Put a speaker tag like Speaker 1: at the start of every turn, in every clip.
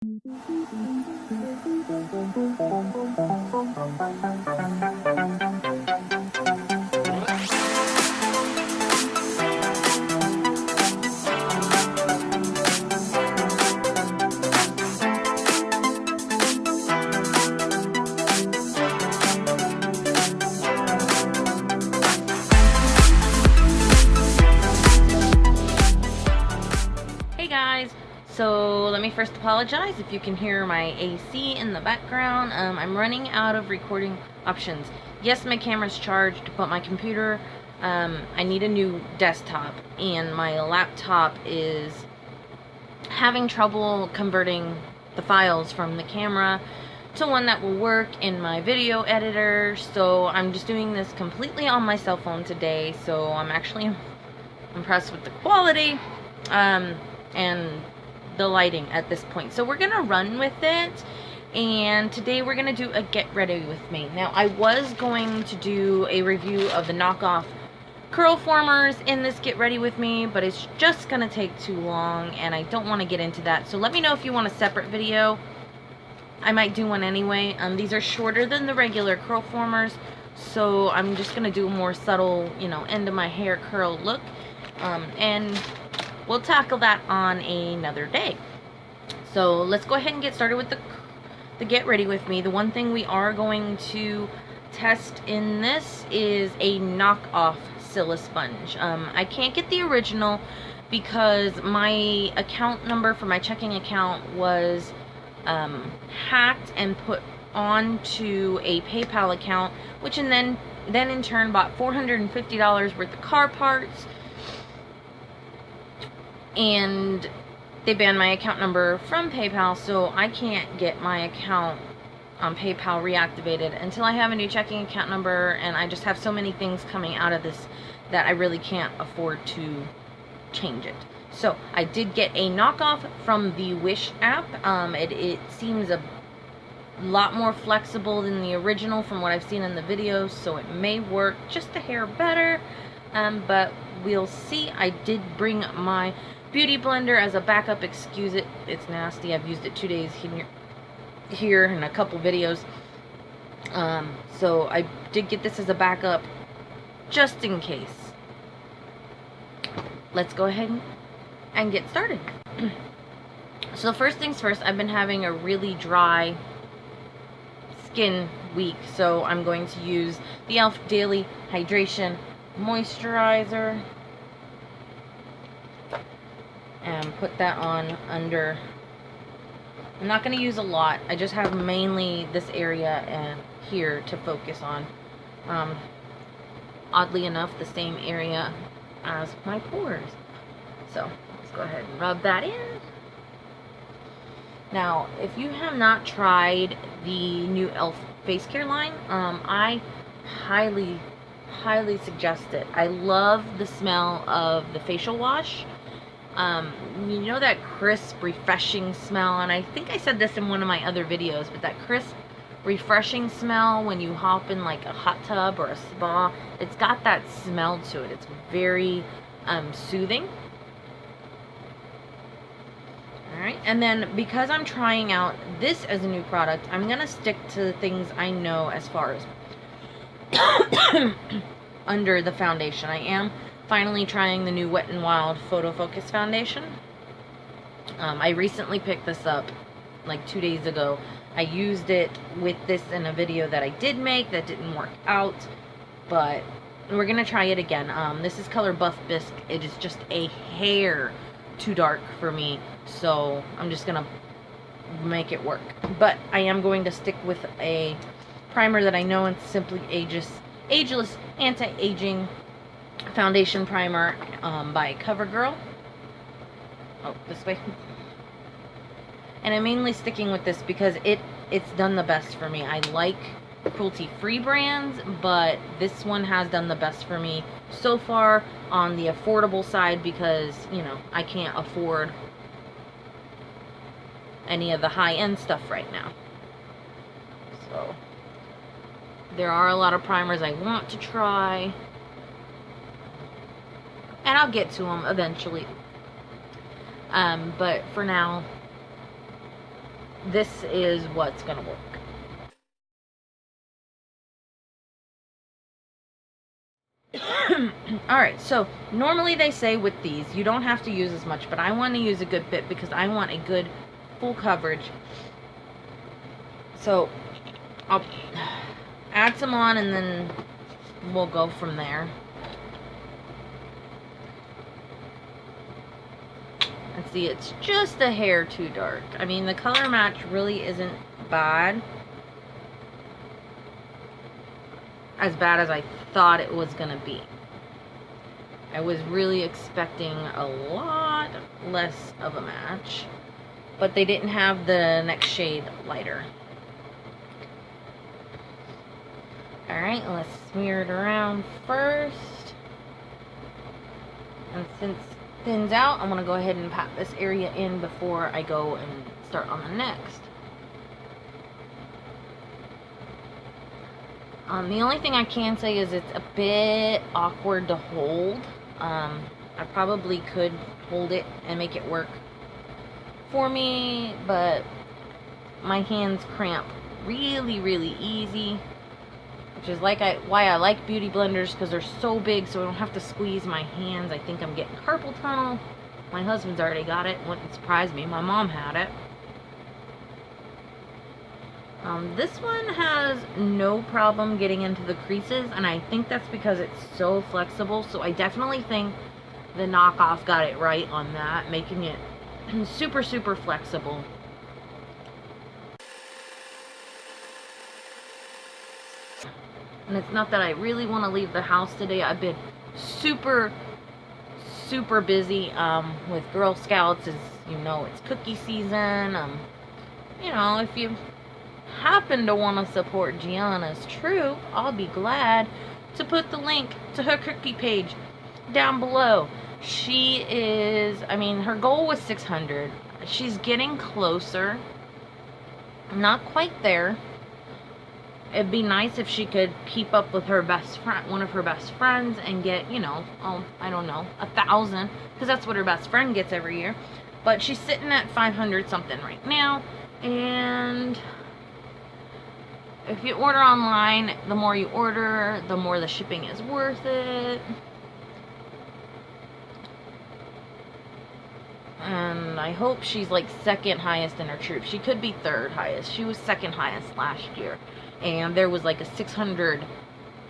Speaker 1: Hey guys, so let me first apologize if you can hear my AC in the background. I'm running out of recording options. Yes, my camera's charged, but my computer, I need a new desktop, and my laptop is having trouble converting the files from the camera to one that will work in my video editor. So I'm just doing this completely on my cell phone today, so I'm actually impressed with the quality and the lighting at this point. So we're gonna run with it, and today we're gonna do a get ready with me. Now, I was going to do a review of the knockoff curl formers in this get ready with me, but it's just gonna take too long and I don't want to get into that. So let me know if you want a separate video. I might do one anyway. These are shorter than the regular curl formers, so I'm just gonna do a more subtle, you know, end of my hair curl look, and we'll tackle that on another day. So let's go ahead and get started with the get ready with me. The one thing we are going to test in this is a knockoff sillisponge. I can't get the original because my account number for my checking account was hacked and put onto a PayPal account, which then in turn bought $450 worth of car parts, and they banned my account number from PayPal, so I can't get my account on PayPal reactivated until I have a new checking account number, and I just have so many things coming out of this that I really can't afford to change it. So I did get a knockoff from the Wish app. It seems a lot more flexible than the original from what I've seen in the videos, so it may work just a hair better, but we'll see. I did bring my beauty blender as a backup. Excuse it, it's nasty. I've used it 2 days here in a couple videos, so I did get this as a backup just in case. Let's go ahead and get started. So first things first, I've been having a really dry skin week, so I'm going to use the e.l.f. Daily Hydration Moisturizer and put that on under. I'm not going to use a lot. I just have mainly this area and here to focus on. Oddly enough, the same area as my pores. So let's go ahead and rub that in. Now, if you have not tried the new e.l.f. face care line, I highly suggest it. I love the smell of the facial wash. You know, that crisp, refreshing smell, and I think I said this in one of my other videos, but that crisp, refreshing smell when you hop in like a hot tub or a spa, it's got that smell to it. It's very soothing. Alright, and then because I'm trying out this as a new product, I'm gonna stick to the things I know as far as under the foundation. I am finally trying the new Wet n Wild Photo Focus foundation. I recently picked this up like 2 days ago. I used it with this in a video that I did make that didn't work out, but we're gonna try it again. This is color Buff Bisque. It is just a hair too dark for me, so I'm just gonna make it work. But I am going to stick with a primer that I know, it's Simply Ageless Anti-Aging Foundation Primer by CoverGirl. Oh, this way. And I'm mainly sticking with this because it's done the best for me. I like cruelty-free brands, but this one has done the best for me so far on the affordable side because, you know, I can't afford any of the high-end stuff right now. So there are a lot of primers I want to try, and I'll get to them eventually. But for now, this is what's gonna work. Alright, so normally they say with these you don't have to use as much, but I want to use a good bit because I want a good full coverage. So I'll add some on and then we'll go from there. And see, it's just a hair too dark. I mean, the color match really isn't bad. As bad as I thought it was gonna be. I was really expecting a lot less of a match, but they didn't have the next shade lighter. Alright, let's smear it around first. And since it thins out, I'm gonna go ahead and pat this area in before I go and start on the next. The only thing I can say is it's a bit awkward to hold. I probably could hold it and make it work for me, but my hands cramp really, really easy, which is why I like beauty blenders, because they're so big so I don't have to squeeze my hands. I think I'm getting carpal tunnel. My husband's already got it. Wouldn't surprise me. My mom had it. This one has no problem getting into the creases, and I think that's because it's so flexible. So I definitely think the knockoff got it right on that, making it super, super flexible. And it's not that I really want to leave the house today. I've been super, super busy with Girl Scouts. As you know, it's cookie season. You know, if you happen to want to support Gianna's troop, I'll be glad to put the link to her cookie page down below. She is, I mean, her goal was 600. She's getting closer. Not quite there. It'd be nice if she could keep up with her best friend, one of her best friends, and get, you know, I don't know, 1,000, because that's what her best friend gets every year. But she's sitting at 500 something right now, and if you order online, the more you order, the more the shipping is worth it. And I hope she's like second highest in her troop. She could be third highest. She was second highest last year. And there was like a 600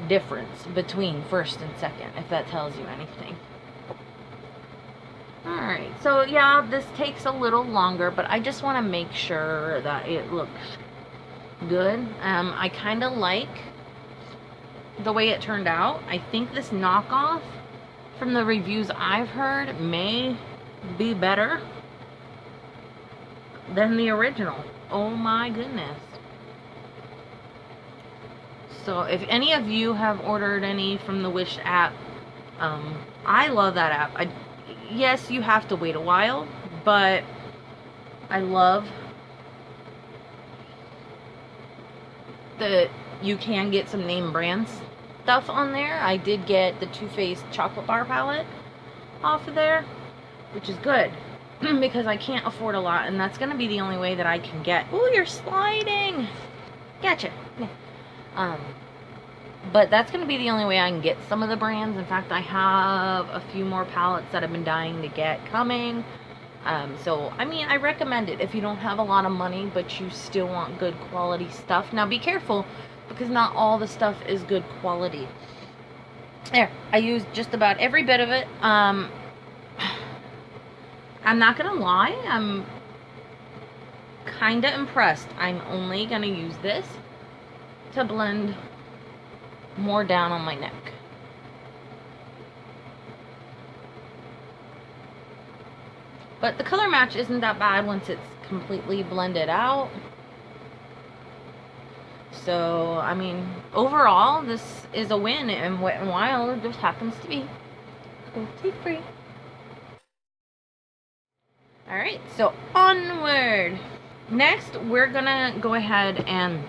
Speaker 1: difference between first and second, if that tells you anything. Alright, so yeah, this takes a little longer, but I just want to make sure that it looks good. I kind of like the way it turned out. I think this knockoff, from the reviews I've heard, may be better than the original. Oh my goodness. So if any of you have ordered any from the Wish app, I love that app. Yes, you have to wait a while, but I love that you can get some name brand stuff on there. I did get the Too Faced chocolate bar palette off of there, which is good because I can't afford a lot, and that's gonna be the only way that I can get. Oh, you're sliding. Gotcha. But that's gonna be the only way I can get some of the brands. In fact, I have a few more palettes that I've been dying to get coming. So, I mean, I recommend it if you don't have a lot of money, but you still want good quality stuff. Now, be careful, because not all the stuff is good quality. There, I used just about every bit of it. I'm not gonna lie, I'm kinda impressed. I'm only gonna use this to blend more down on my neck. But the color match isn't that bad once it's completely blended out. So, I mean, overall, this is a win, and Wet n Wild just happens to be cruelty-free. Alright, so onward. Next, we're gonna go ahead and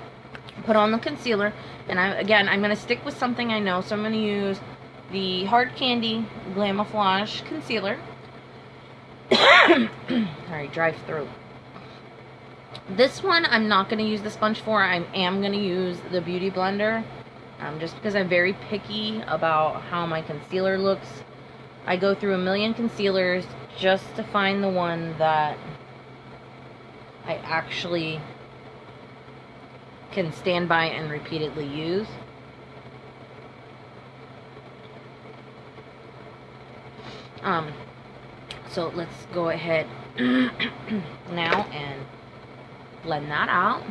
Speaker 1: put on the concealer. And I'm gonna stick with something I know, so I'm gonna use the Hard Candy Glamouflage Concealer. Alright, dry throat. This one I'm not going to use the sponge for. I am going to use the Beauty Blender, just because I'm very picky about how my concealer looks. I go through a million concealers just to find the one that I actually can stand by and repeatedly use. So let's go ahead now and blend that out.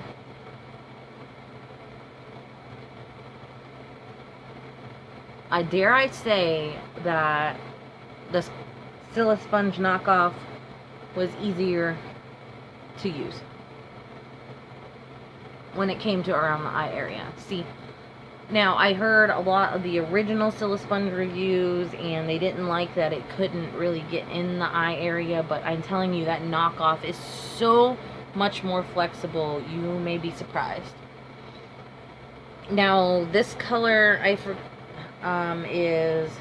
Speaker 1: I say that the sillisponge knockoff was easier to use when it came to around the eye area. See, now I heard a lot of the original sillisponge reviews and they didn't like that it couldn't really get in the eye area, but I'm telling you that knockoff is so much more flexible, you may be surprised. Now this color is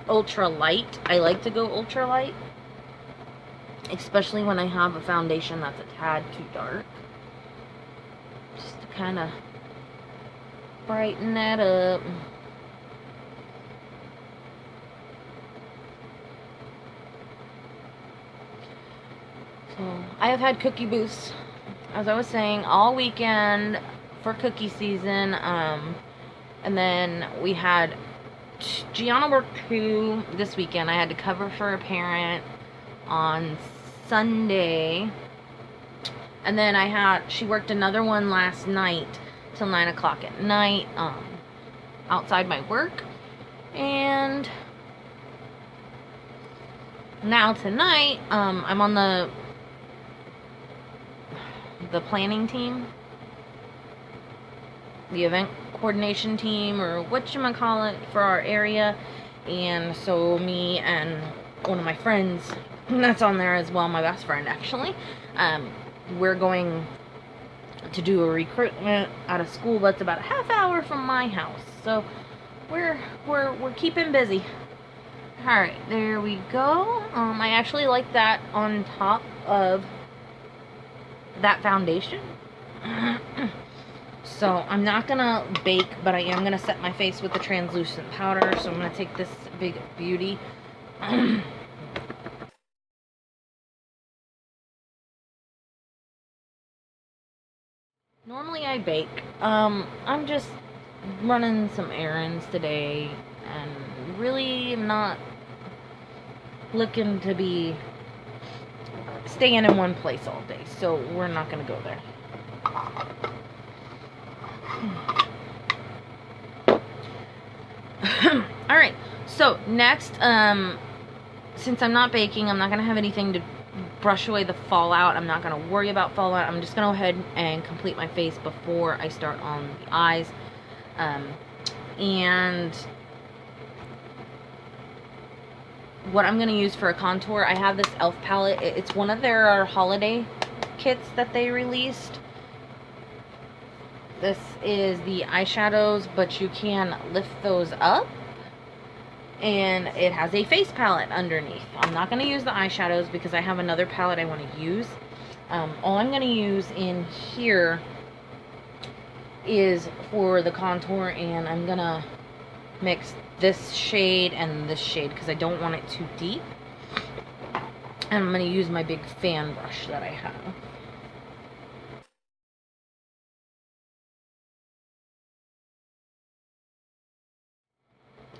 Speaker 1: ultra light. I like to go ultra light, especially when I have a foundation that's a tad too dark, just to kind of brighten that up. So I have had cookie booths, as I was saying, all weekend for cookie season, and then we had Gianna worked 2 this weekend. I had to cover for a parent on Sunday, and then she worked another one last night till 9 o'clock at night, outside my work. And now tonight, I'm on the planning team, the event coordination team, or whatchamacallit, for our area. And so me and one of my friends that's on there as well, my best friend actually, we're going to do a recruitment at a school that's about a half hour from my house. So we're keeping busy. Alright, there we go. I actually like that on top of that foundation. So I'm not gonna bake, but I am gonna set my face with the translucent powder. So I'm gonna take this big beauty. Normally I bake. I'm just running some errands today and really not looking to be staying in one place all day, so we're not gonna go there. Alright, so next, since I'm not baking, I'm not gonna have anything to brush away the fallout. I'm not gonna worry about fallout. I'm just gonna go ahead and complete my face before I start on the eyes. And what I'm gonna use for a contour, I have this e.l.f. palette. It's one of their holiday kits that they released. This is the eyeshadows, but you can lift those up, and it has a face palette underneath. I'm not going to use the eyeshadows because I have another palette I want to use. All I'm going to use in here is for the contour, and I'm going to mix this shade and this shade because I don't want it too deep. And I'm going to use my big fan brush that I have.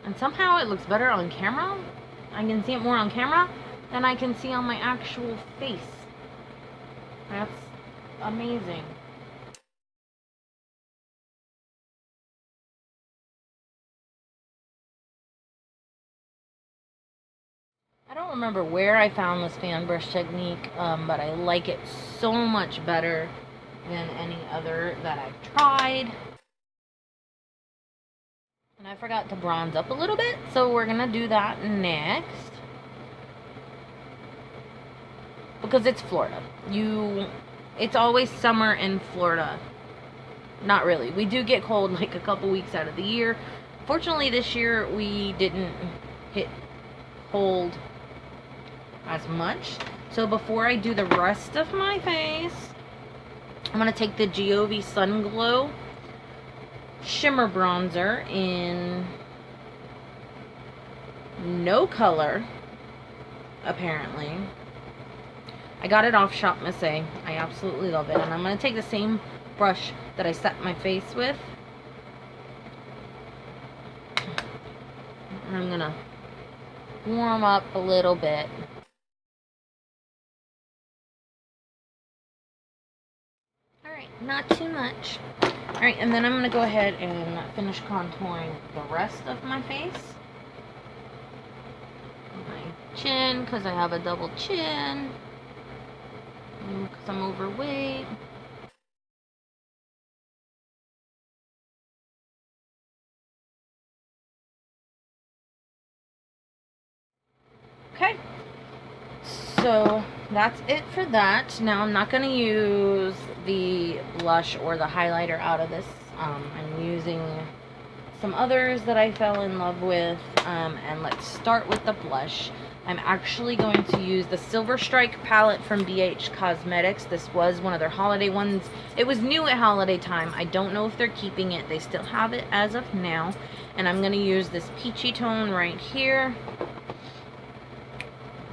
Speaker 1: And somehow it looks better on camera. I can see it more on camera than I can see on my actual face. That's amazing. I don't remember where I found this fan brush technique, but I like it so much better than any other that I've tried. And I forgot to bronze up a little bit, so we're gonna do that next. Because it's Florida. It's always summer in Florida. Not really. We do get cold like a couple weeks out of the year. Fortunately, this year we didn't hit cold as much. So before I do the rest of my face, I'm going to take the GRWM Sun Glow Shimmer Bronzer in no color, apparently. I got it off Shop Miss A. I absolutely love it. And I'm going to take the same brush that I set my face with. And I'm going to warm up a little bit. Alright, not too much. Alright, and then I'm going to go ahead and finish contouring the rest of my face. My chin, because I have a double chin. Because I'm overweight. Okay, so that's it for that. Now I'm not going to use the blush or the highlighter out of this. I'm using some others that I fell in love with, and let's start with the blush. I'm actually going to use the Silver Strike palette from BH Cosmetics. This was one of their holiday ones. It was new at holiday time. I don't know if they're keeping it. They still have it as of now. And I'm going to use this peachy tone right here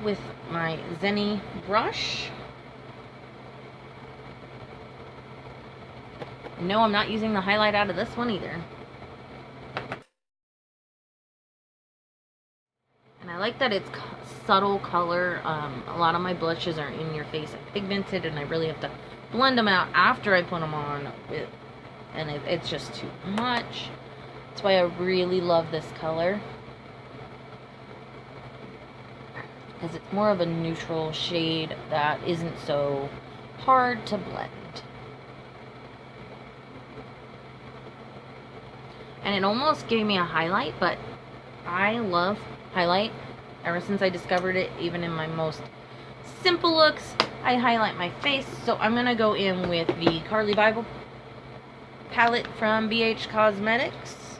Speaker 1: with my Zenny brush. No, I'm not using the highlight out of this one either. And I like that it's subtle color. A lot of my blushes are in your face and pigmented, and I really have to blend them out after I put them on. And it's just too much. That's why I really love this color. Because it's more of a neutral shade that isn't so hard to blend. And it almost gave me a highlight, but I love highlight. Ever since I discovered it, even in my most simple looks, I highlight my face. So I'm going to go in with the Carly Bible palette from BH Cosmetics.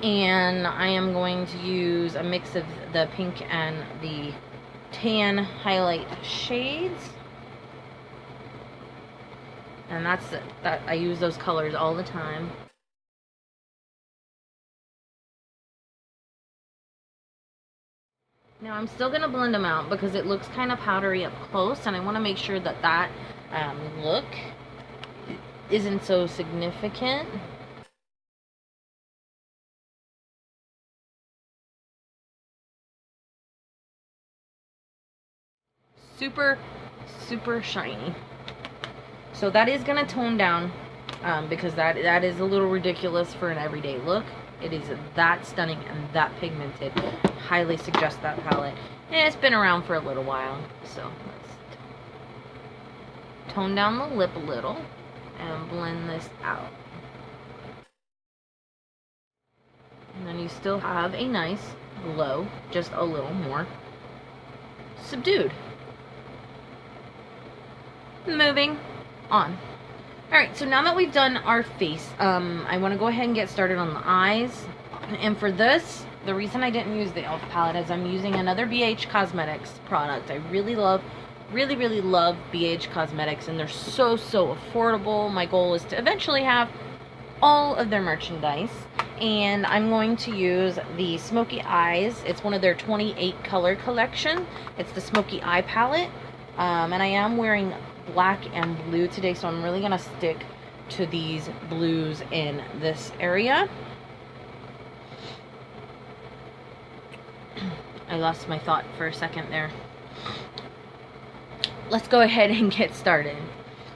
Speaker 1: And I am going to use a mix of the pink and the tan highlight shades. And that's it. I use those colors all the time. Now I'm still going to blend them out because it looks kind of powdery up close, and I want to make sure that that look isn't so significant. Super, super shiny. So that is going to tone down because that is a little ridiculous for an everyday look. It is that stunning and that pigmented. Highly suggest that palette. And it's been around for a little while. So let's tone down the lip a little and blend this out. And then you still have a nice glow, just a little more subdued. Moving on. Alright, so now that we've done our face, I want to go ahead and get started on the eyes. And for this, the reason I didn't use the e.l.f. palette is I'm using another BH Cosmetics product. I really love BH Cosmetics, and they're so affordable. My goal is to eventually have all of their merchandise. And I'm going to use the Smoky Eyes. It's one of their 28 color collection. It's the Smoky Eye palette. And I am wearing black and blue today, so I'm really going to stick to these blues in this area. I lost my thought for a second there. Let's go ahead and get started.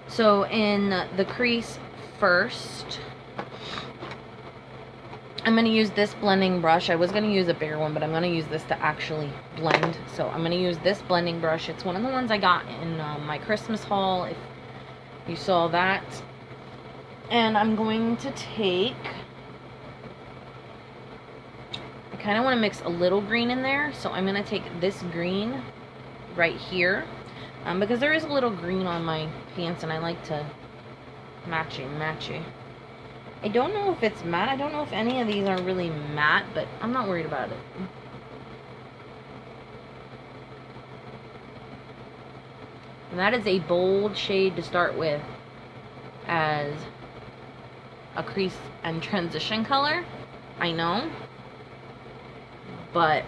Speaker 1: So in the crease first, I'm going to use this blending brush. I was going to use a bigger one, but I'm going to use this to actually blend. So I'm going to use this blending brush. It's one of the ones I got in my Christmas haul, if you saw that. And I'm going to take... I kind of want to mix a little green in there. So I'm going to take this green right here. Because there is a little green on my pants, and I like to matchy. I don't know if it's matte. I don't know if any of these are really matte, but I'm not worried about it. And that is a bold shade to start with as a crease and transition color. I know. But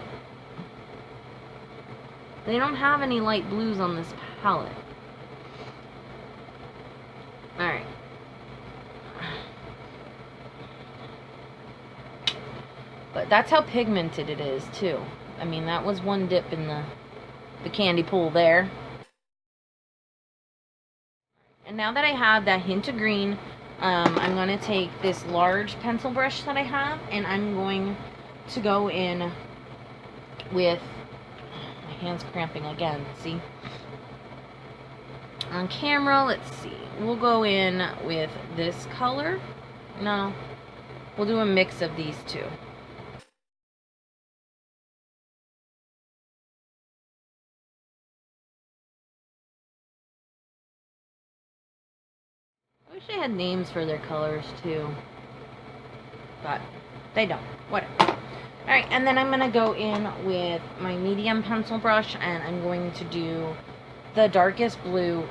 Speaker 1: they don't have any light blues on this palette. Alright. But that's how pigmented it is, too. I mean, that was one dip in the candy pool there. And now that I have that hint of green, I'm going to take this large pencil brush that I have, and I'm going to go in with, my hand's cramping again, see? On camera, let's see, we'll go in with this color. No, we'll do a mix of these two. I wish they had names for their colors too, but they don't. Whatever. Alright, and then I'm going to go in with my medium pencil brush, and I'm going to do the darkest blue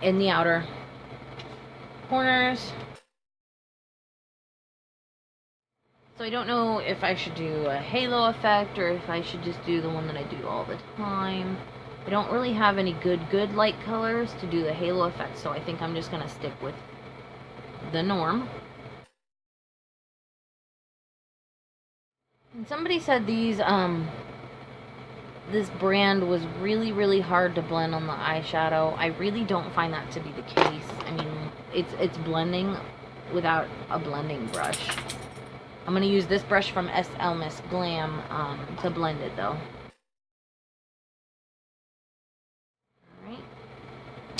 Speaker 1: in the outer corners. So I don't know if I should do a halo effect or if I should just do the one that I do all the time. I don't really have any good light colors to do the halo effect, so I think I'm just going to stick with the norm. And somebody said these, this brand was really hard to blend on the eyeshadow. I really don't find that to be the case. I mean, it's blending without a blending brush. I'm going to use this brush from SL Miss Glam to blend it, though. Alright.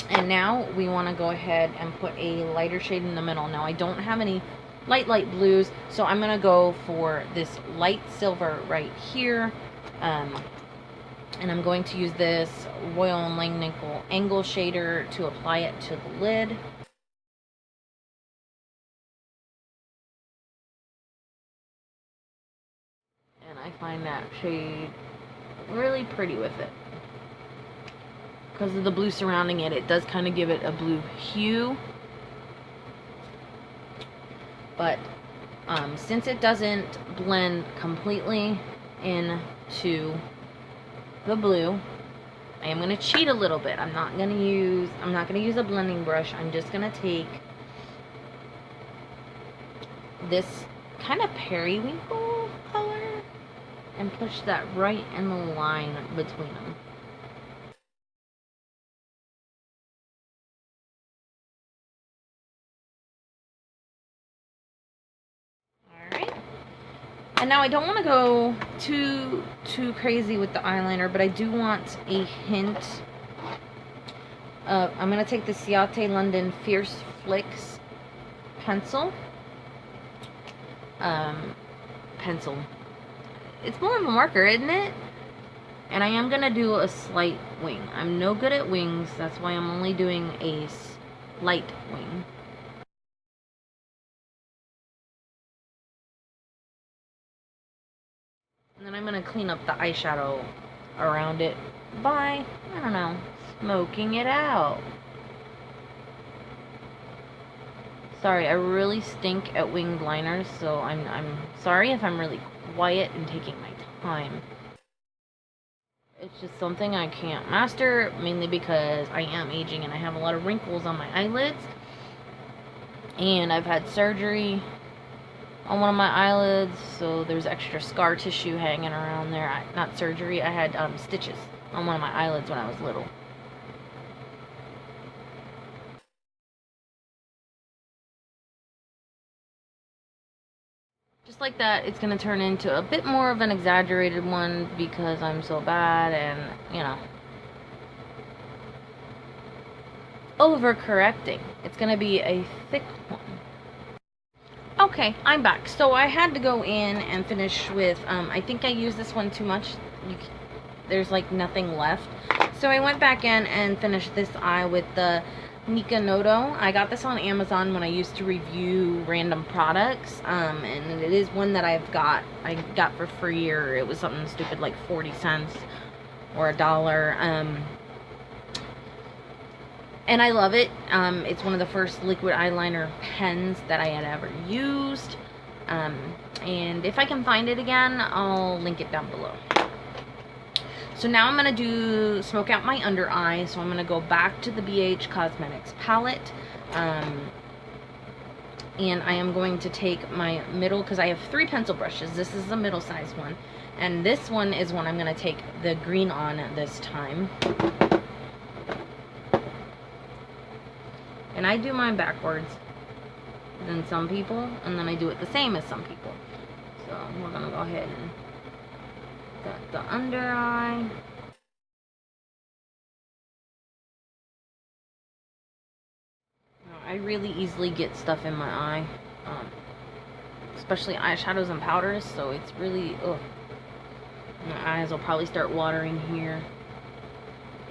Speaker 1: And now we want to go ahead and put a lighter shade in the middle. Now, I don't have any light blues, so I'm going to go for this light silver right here. And I'm going to use this Royal Langnickel Angle Shader to apply it to the lid. And I find that shade really pretty with it. Because of the blue surrounding it, it does kind of give it a blue hue. But since it doesn't blend completely into the blue, I am going to cheat a little bit. I'm not going to use a blending brush. I'm just going to take this kind of periwinkle color and push that right in the line between them. And now I don't want to go too crazy with the eyeliner, but I do want a hint of, I'm going to take the Ciate London Fierce Flicks pencil. It's more of a marker, isn't it? And I am going to do a slight wing. I'm no good at wings, that's why I'm only doing a slight wing. And then I'm going to clean up the eyeshadow around it by, I don't know, smoking it out. Sorry, I really stink at winged liners, so I'm sorry if I'm really quiet and taking my time. It's just something I can't master, mainly because I am aging and I have a lot of wrinkles on my eyelids. And I've had surgery on one of my eyelids, so there's extra scar tissue hanging around there. Not surgery, I had stitches on one of my eyelids when I was little. Just like that, it's going to turn into a bit more of an exaggerated one because I'm so bad and, you know, overcorrecting. It's going to be a thick one. Okay, I'm back. So I had to go in and finish with, I think I used this one too much. There's like nothing left. So I went back in and finished this eye with the Nika Noto. I got this on Amazon when I used to review random products. And it is one that I got for free, or it was something stupid like 40 cents or $1. And I love it. It's one of the first liquid eyeliner pens that I had ever used. And if I can find it again, I'll link it down below. So now I'm going to smoke out my under eye. So I'm going to go back to the BH Cosmetics palette. And I am going to take my middle, because I have 3 pencil brushes. This is the middle size one. And this one is one I'm going to take the green on this time. And I do mine backwards than some people, and then I do it the same as some people. So we're going to go ahead and get the under eye. I really easily get stuff in my eye, especially eyeshadows and powders, so it's really, ugh. My eyes will probably start watering here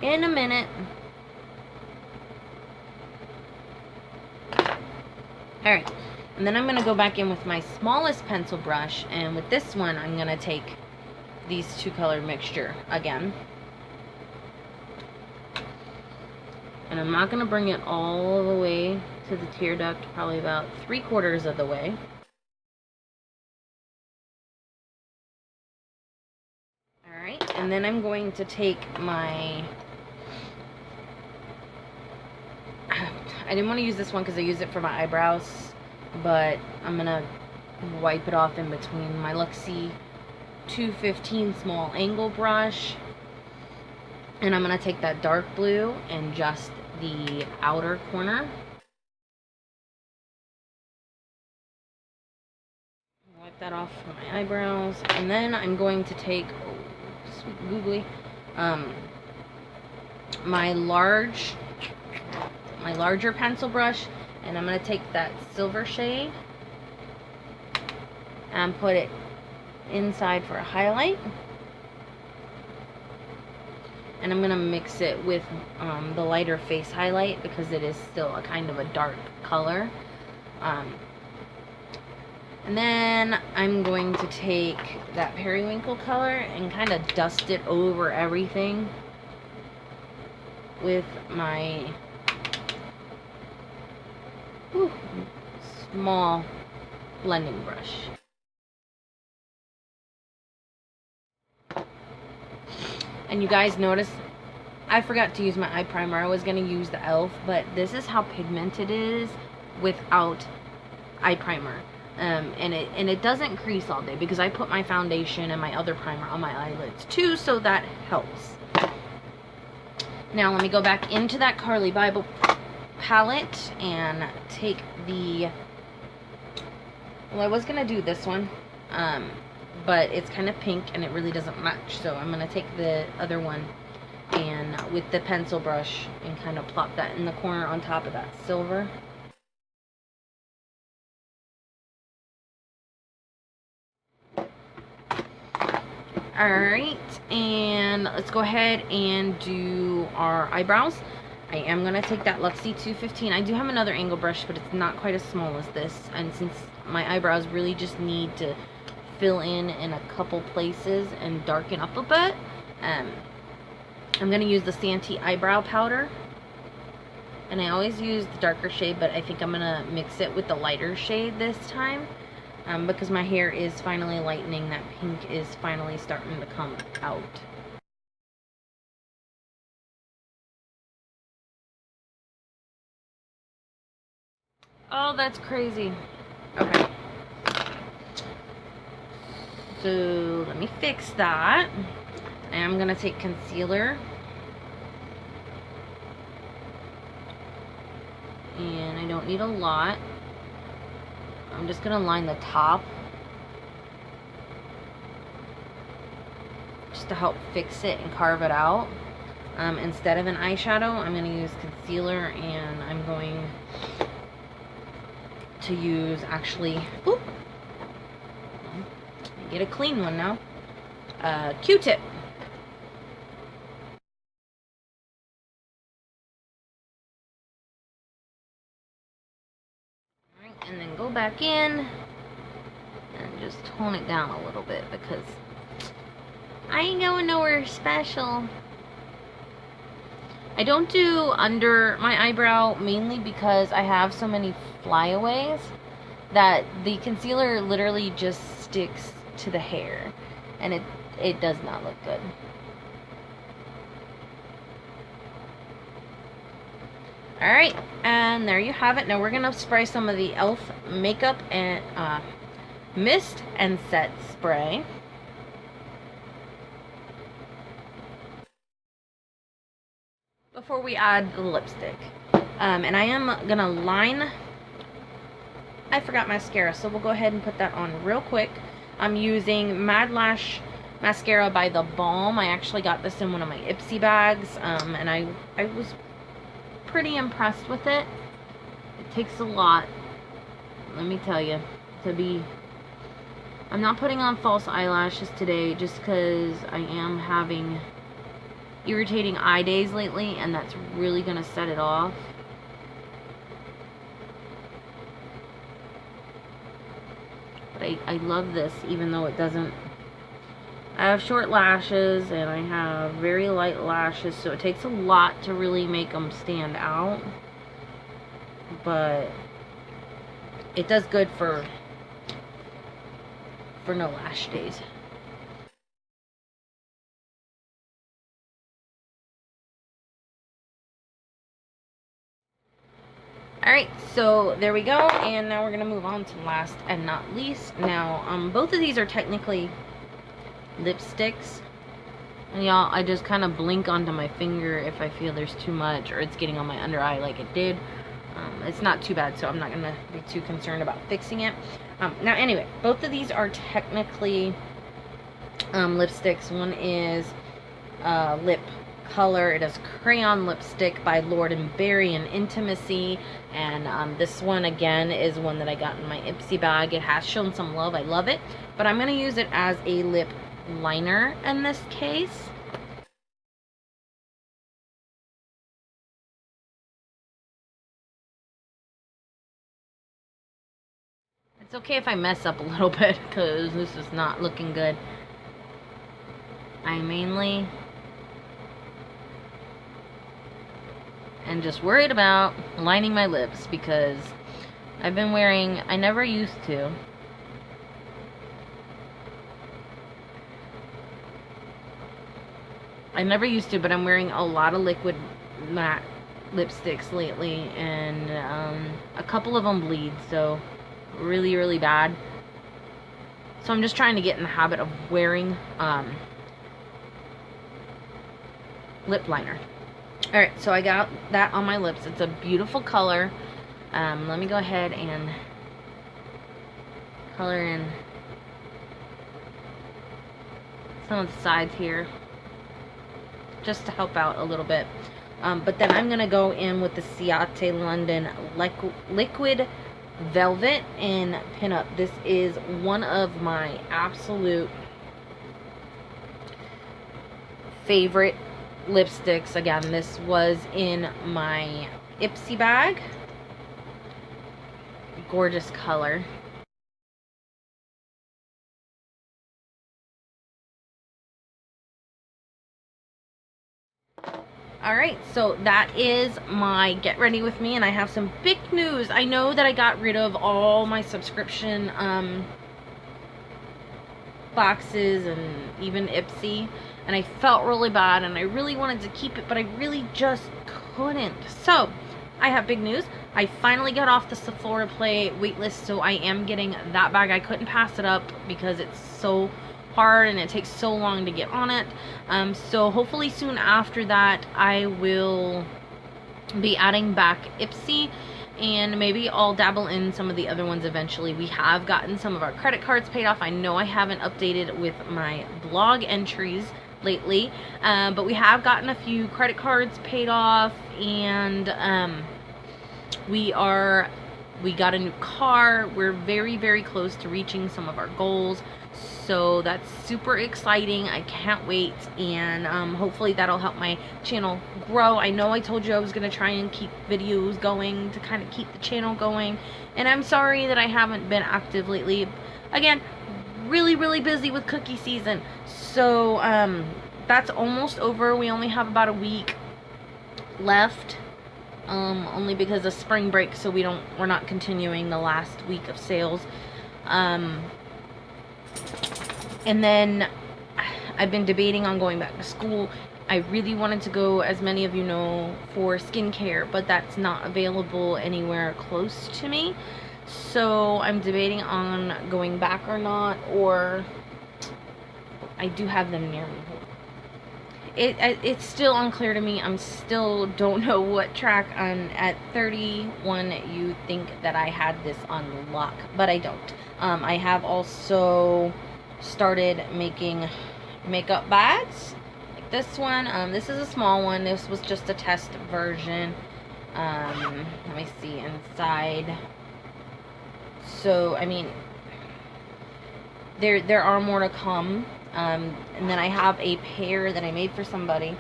Speaker 1: in a minute. Alright, and then I'm going to go back in with my smallest pencil brush, and with this one I'm going to take these 2 color mixture again. And I'm not going to bring it all the way to the tear duct, probably about 3/4 of the way. Alright, and then I'm going to take my... I didn't want to use this one because I use it for my eyebrows, but I'm going to wipe it off in between my Luxie 215 small angle brush. And I'm going to take that dark blue and just the outer corner. Wipe that off from my eyebrows. And then I'm going to take, oh, sweet googly, my larger pencil brush, and I'm going to take that silver shade and put it inside for a highlight. And I'm going to mix it with the lighter face highlight because it is still a kind of a dark color. And then I'm going to take that periwinkle color and kind of dust it over everything with my small blending brush. And you guys notice I forgot to use my eye primer. I was going to use the e.l.f., but this is how pigmented it is without eye primer. And it doesn't crease all day because I put my foundation and my other primer on my eyelids too, so that helps. Now let me go back into that Carly Bible palette and take the... Well, I was going to do this one, but it's kind of pink and it really doesn't match, so I'm going to take the other one and with the pencil brush and kind of plop that in the corner on top of that silver. Alright, and let's go ahead and do our eyebrows. I am going to take that Luxie 215. I do have another angle brush, but it's not quite as small as this, and since my eyebrows really just need to fill in a couple places and darken up a bit, I'm going to use the Santee eyebrow powder. And I always use the darker shade, but I think I'm going to mix it with the lighter shade this time. Because my hair is finally lightening. That pink is finally starting to come out. Oh, that's crazy. Okay. So, let me fix that. I'm going to take concealer. And I don't need a lot. I'm just going to line the top. Just to help fix it and carve it out. Instead of an eyeshadow, I'm going to use concealer, and I'm going to use actually, oop, get a clean one now, Q-tip. And then go back in and just tone it down a little bit because I ain't going nowhere special. I don't do under my eyebrow mainly because I have so many flyaways that the concealer literally just sticks to the hair, and it does not look good. Alright, and there you have it. Now we're going to spray some of the e.l.f. makeup and mist and set spray. Before we add the lipstick. And I am going to line... I forgot mascara, so we'll go ahead and put that on real quick. I'm using Mad Lash mascara by The Balm. I actually got this in one of my Ipsy bags, and I was pretty impressed with it. It takes a lot, let me tell you, to be... I'm not putting on false eyelashes today just because I am having irritating eye days lately, and that's really going to set it off. But I love this, even though it doesn't... I have short lashes, and I have very light lashes, so it takes a lot to really make them stand out. But it does good for no lash days. Alright, so there we go, and now we're going to move on to last and not least. Now, both of these are technically lipsticks, and y'all, I just kind of blink onto my finger if I feel there's too much, or it's getting on my under eye like it did. It's not too bad, so I'm not going to be too concerned about fixing it. Now, anyway, both of these are technically lipsticks. One is lip color. It is crayon lipstick by Lord & Berry in Intimacy, and this one again is one that I got in my Ipsy bag. It has shown some love. I love it, but I'm going to use it as a lip liner in this case. It's okay if I mess up a little bit because this is not looking good. I mainly am just worried about lining my lips because I've been wearing, I never used to. But I'm wearing a lot of liquid matte lipsticks lately, and a couple of them bleed, so really, really bad. So I'm just trying to get in the habit of wearing lip liner. Alright, so I got that on my lips. It's a beautiful color. Let me go ahead and color in some of the sides here, just to help out a little bit. But then I'm going to go in with the Ciate London Liquid Velvet in Pinup. This is one of my absolute favorite lipsticks. Again, this was in my Ipsy bag. Gorgeous color. Alright, so that is my Get Ready With Me, and I have some big news. I know that I got rid of all my subscription boxes and even Ipsy, and I felt really bad, and I really wanted to keep it, but I really just couldn't. So, I have big news. I finally got off the Sephora Play waitlist, so I am getting that bag. I couldn't pass it up because it's so hard and it takes so long to get on it. So hopefully soon after that I will be adding back Ipsy, and maybe I'll dabble in some of the other ones eventually. We have gotten some of our credit cards paid off. I know I haven't updated with my blog entries lately, but we have gotten a few credit cards paid off, and we got a new car. We're very, very close to reaching some of our goals, so that's super exciting. I can't wait, and hopefully that'll help my channel grow. I know I told you I was going to try and keep videos going to kind of keep the channel going, and I'm sorry that I haven't been active lately. Again, really, really busy with cookie season, so that's almost over. We only have about a week left, only because of spring break, so we're not continuing the last week of sales. And then I've been debating on going back to school. I really wanted to go, as many of you know, for skincare, but that's not available anywhere close to me. So I'm debating on going back or not, or I do have them near me. It's still unclear to me. I'm still don't know what track I'm at. 31, you think that I had this on lock, but I don't. I have also started making makeup bags like this one. This is a small one. This was just a test version. Let me see inside. So I mean, there are more to come. And then I have a pair that I made for somebody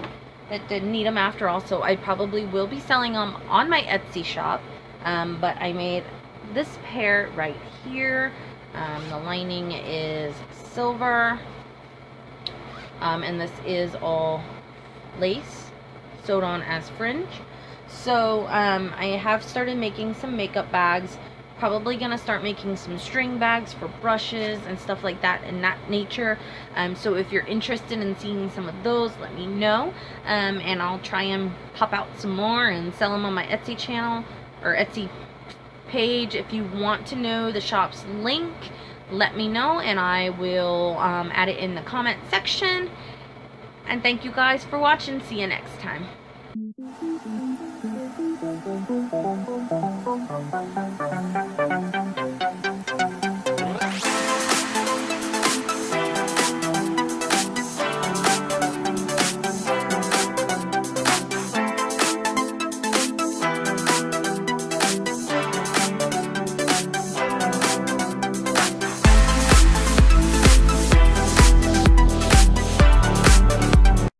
Speaker 1: that didn't need them after all, so I probably will be selling them on my Etsy shop. But I made this pair right here. The lining is silver, and this is all lace sewed on as fringe. So I have started making some makeup bags. Probably gonna start making some string bags for brushes and stuff like that in that nature. So if you're interested in seeing some of those, let me know, and I'll try and pop out some more and sell them on my Etsy channel or Etsy page. If you want to know the shop's link, let me know and I will add it in the comment section. And thank you guys for watching. See you next time.